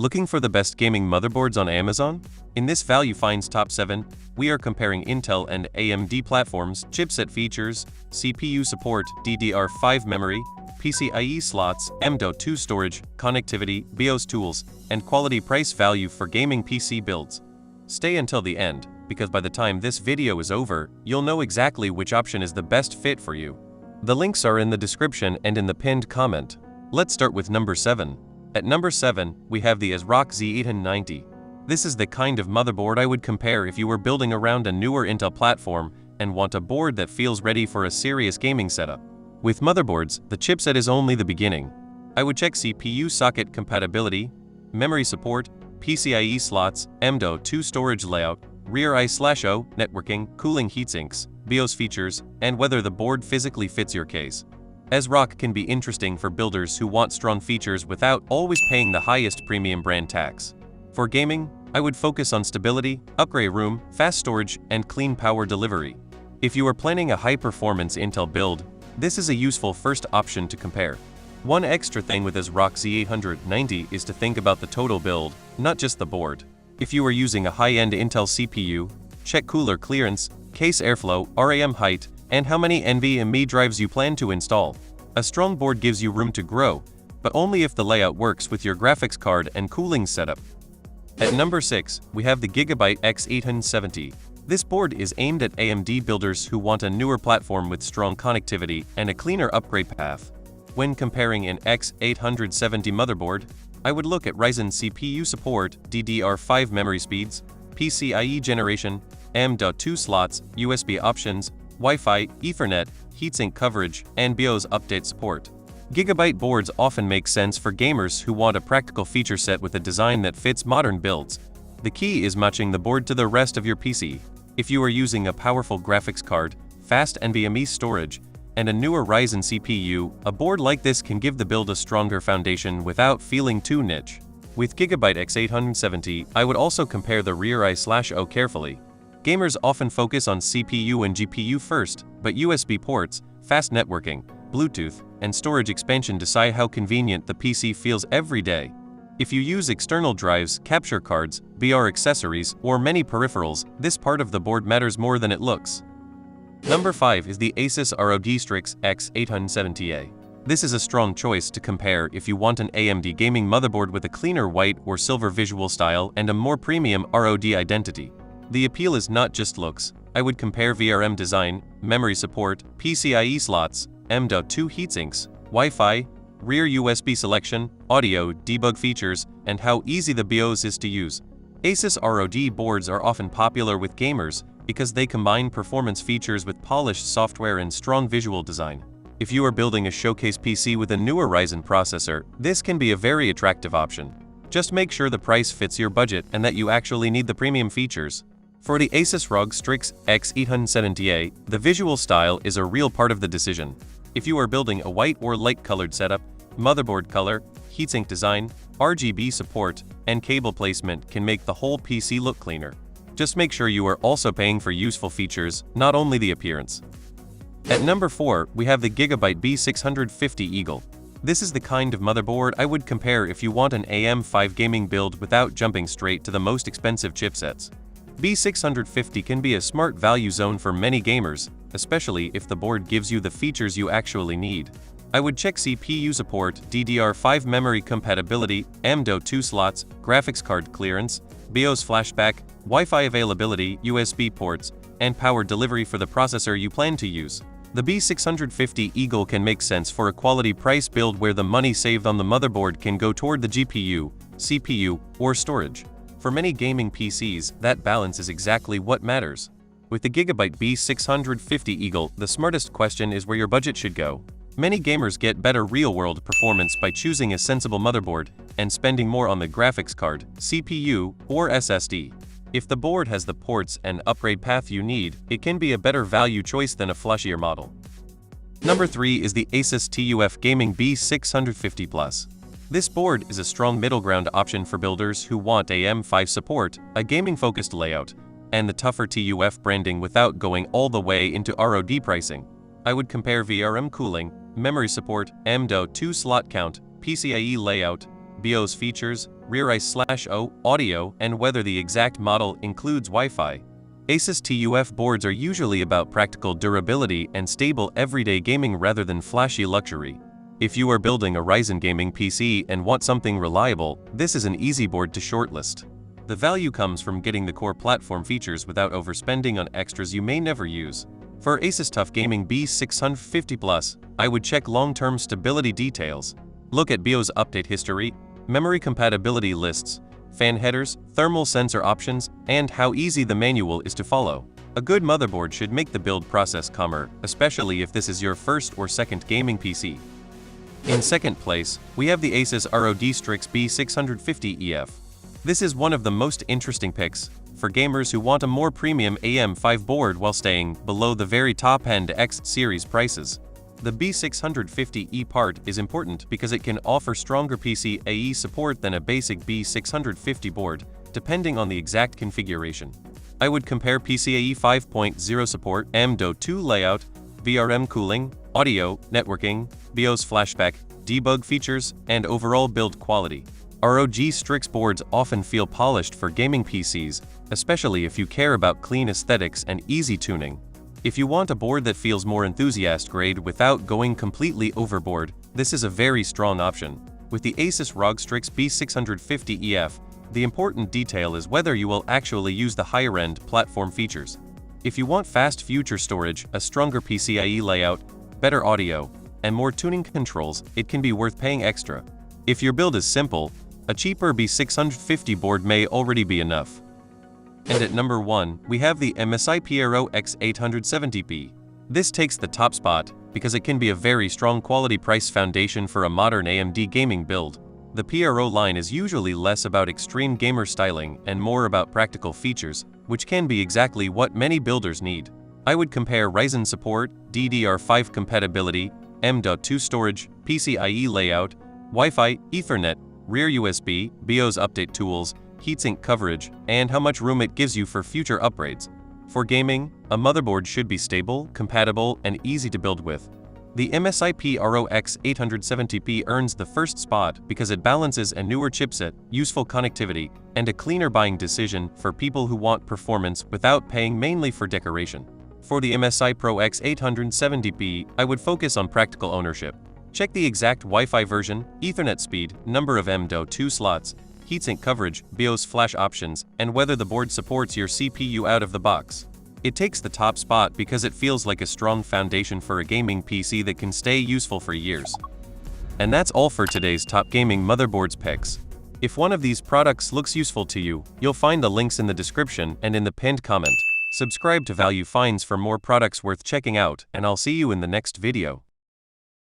Looking for the best gaming motherboards on Amazon? In this Value Finds Top 7, we are comparing Intel and AMD platforms, chipset features, CPU support, DDR5 memory, PCIe slots, M.2 storage, connectivity, BIOS tools, and quality price value for gaming PC builds. Stay until the end, because by the time this video is over, you'll know exactly which option is the best fit for you. The links are in the description and in the pinned comment. Let's start with number 7. At number 7, we have the ASRock Z890. This is the kind of motherboard I would compare if you were building around a newer Intel platform and want a board that feels ready for a serious gaming setup. With motherboards, the chipset is only the beginning. I would check CPU socket compatibility, memory support, PCIe slots, M.2 storage layout, rear I/O, networking, cooling heatsinks, BIOS features, and whether the board physically fits your case. ASRock can be interesting for builders who want strong features without always paying the highest premium brand tax. For gaming, I would focus on stability, upgrade room, fast storage, and clean power delivery. If you are planning a high-performance Intel build, this is a useful first option to compare. One extra thing with ASRock Z890 is to think about the total build, not just the board. If you are using a high-end Intel CPU, check cooler clearance, case airflow, RAM height, and how many NVMe drives you plan to install. A strong board gives you room to grow, but only if the layout works with your graphics card and cooling setup. At number 6, we have the Gigabyte X870. This board is aimed at AMD builders who want a newer platform with strong connectivity and a cleaner upgrade path. When comparing an X870 motherboard, I would look at Ryzen CPU support, DDR5 memory speeds, PCIe generation, M.2 slots, USB options, Wi-Fi, Ethernet, heatsink coverage, and BIOS update support. Gigabyte boards often make sense for gamers who want a practical feature set with a design that fits modern builds. The key is matching the board to the rest of your PC. If you are using a powerful graphics card, fast NVMe storage, and a newer Ryzen CPU, a board like this can give the build a stronger foundation without feeling too niche. With Gigabyte X870, I would also compare the rear I/O carefully. Gamers often focus on CPU and GPU first, but USB ports, fast networking, Bluetooth, and storage expansion decide how convenient the PC feels every day. If you use external drives, capture cards, VR accessories, or many peripherals, this part of the board matters more than it looks. Number 5 is the Asus ROG Strix X870A. This is a strong choice to compare if you want an AMD gaming motherboard with a cleaner white or silver visual style and a more premium ROG identity. The appeal is not just looks. I would compare VRM design, memory support, PCIe slots, M.2 heatsinks, Wi-Fi, rear USB selection, audio, debug features, and how easy the BIOS is to use. Asus ROG boards are often popular with gamers because they combine performance features with polished software and strong visual design. If you are building a showcase PC with a newer Ryzen processor, this can be a very attractive option. Just make sure the price fits your budget and that you actually need the premium features. For the Asus ROG Strix X870A, the visual style is a real part of the decision. If you are building a white or light-colored setup, motherboard color, heatsink design, RGB support, and cable placement can make the whole PC look cleaner. Just make sure you are also paying for useful features, not only the appearance. At number 4, we have the Gigabyte B650 Eagle. This is the kind of motherboard I would compare if you want an AM5 gaming build without jumping straight to the most expensive chipsets. B650 can be a smart value zone for many gamers, especially if the board gives you the features you actually need. I would check CPU support, DDR5 memory compatibility, M.2 slots, graphics card clearance, BIOS flashback, Wi-Fi availability, USB ports, and power delivery for the processor you plan to use. The B650 Eagle can make sense for a quality price build where the money saved on the motherboard can go toward the GPU, CPU, or storage. For many gaming PCs, that balance is exactly what matters. With the Gigabyte B650 Eagle, the smartest question is where your budget should go. Many gamers get better real-world performance by choosing a sensible motherboard and spending more on the graphics card, CPU, or SSD. If the board has the ports and upgrade path you need, it can be a better value choice than a flashier model. Number 3 is the Asus TUF Gaming B650 Plus. This board is a strong middle ground option for builders who want AM5 support, a gaming-focused layout, and the tougher TUF branding without going all the way into ROG pricing. I would compare VRM cooling, memory support, M.2 slot count, PCIe layout, BIOS features, rear I/O, audio, and whether the exact model includes Wi-Fi. Asus TUF boards are usually about practical durability and stable everyday gaming rather than flashy luxury. If you are building a Ryzen gaming PC and want something reliable, this is an easy board to shortlist. The value comes from getting the core platform features without overspending on extras you may never use. For Asus TUF Gaming B650 Plus, I would check long-term stability details, look at BIOS update history, memory compatibility lists, fan headers, thermal sensor options, and how easy the manual is to follow. A good motherboard should make the build process calmer, especially if this is your first or second gaming PC. In second place, we have the Asus ROG Strix B650EF. This is one of the most interesting picks for gamers who want a more premium AM5 board while staying below the very top-end X series prices. The B650E part is important because it can offer stronger PCIe support than a basic B650 board, depending on the exact configuration. I would compare PCIe 5.0 support, M.2 layout, VRM cooling, audio, networking, BIOS flashback, debug features, and overall build quality. ROG Strix boards often feel polished for gaming PCs, especially if you care about clean aesthetics and easy tuning. If you want a board that feels more enthusiast-grade without going completely overboard, this is a very strong option. With the Asus ROG Strix B650EF, the important detail is whether you will actually use the higher-end platform features. If you want fast future storage, a stronger PCIe layout, better audio, and more tuning controls, it can be worth paying extra. If your build is simple, a cheaper B650 board may already be enough. And at number 1, we have the MSI PRO X870P. This takes the top spot because it can be a very strong quality price foundation for a modern AMD gaming build. The PRO line is usually less about extreme gamer styling and more about practical features, which can be exactly what many builders need. I would compare Ryzen support, DDR5 compatibility, M.2 storage, PCIe layout, Wi-Fi, Ethernet, rear USB, BIOS update tools, heatsink coverage, and how much room it gives you for future upgrades. For gaming, a motherboard should be stable, compatible, and easy to build with. The MSI PRO X870P earns the first spot because it balances a newer chipset, useful connectivity, and a cleaner buying decision for people who want performance without paying mainly for decoration. For the MSI Pro X870P, I would focus on practical ownership. Check the exact Wi-Fi version, Ethernet speed, number of M.2 slots, heatsink coverage, BIOS flash options, and whether the board supports your CPU out of the box. It takes the top spot because it feels like a strong foundation for a gaming PC that can stay useful for years. And that's all for today's top gaming motherboards picks. If one of these products looks useful to you, you'll find the links in the description and in the pinned comment. Subscribe to Value Finds for more products worth checking out, and I'll see you in the next video.